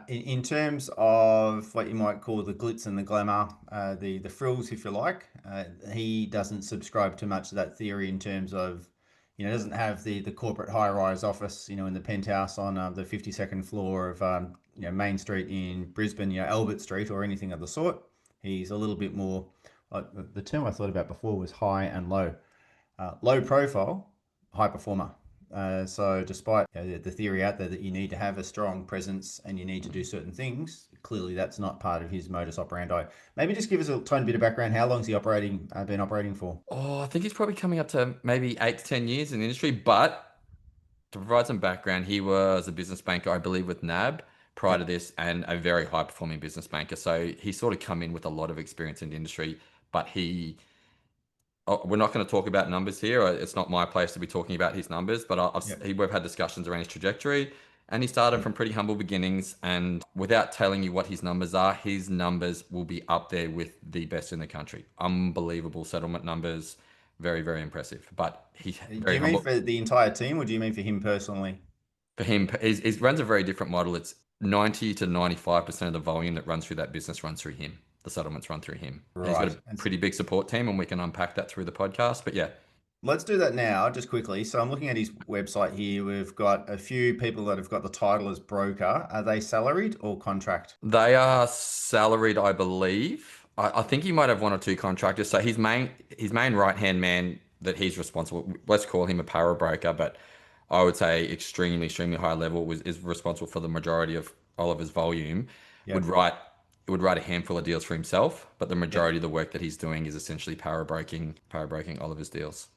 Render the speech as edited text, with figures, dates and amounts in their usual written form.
In terms of what you might call the glitz and the glamour, the frills, if you like, he doesn't subscribe to much of that theory in terms of, doesn't have the corporate high-rise office, in the penthouse on the 52nd floor of, Main Street in Brisbane, Albert Street or anything of the sort. He's a little bit more, like the term I thought about before was high and low. Low profile, high performer. So despite the theory out there that you need to have a strong presence and you need to do certain things, clearly that's not part of his modus operandi. Maybe just give us a tiny bit of background. How long's he been operating for? Oh, I think he's probably coming up to maybe 8 to 10 years in the industry. But to provide some background, he was a business banker, I believe, with NAB prior to Yep. this, and a very high performing business banker. So he sort of come in with a lot of experience in the industry. But we're not going to talk about numbers here. It's not my place to be talking about his numbers. But Yep. we've had discussions around his trajectory, and he started Yep. from pretty humble beginnings. And without telling you what his numbers are, his numbers will be up there with the best in the country. Unbelievable settlement numbers, very, very impressive. But he's Do very you mean humble. for the entire team or do you mean for him personally? For him, he runs a very different model. It's 90 to 95% of the volume that runs through that business runs through him. The settlements run through him. And he's got Right. a pretty big support team, and we can unpack that through the podcast. But yeah, Let's do that now, just quickly. So I'm looking at his website here. We've got a few people that have got the title as broker. Are they salaried or contract? they are salaried, I believe. I think he might have one or two contractors. So his main right hand man that he's responsible. Let's call him a power broker, but I would say extremely, extremely high level is responsible for the majority of all of his volume. Would Yep. write would write a handful of deals for himself, but the Yep. majority of the work that he's doing is essentially power broking all of his deals.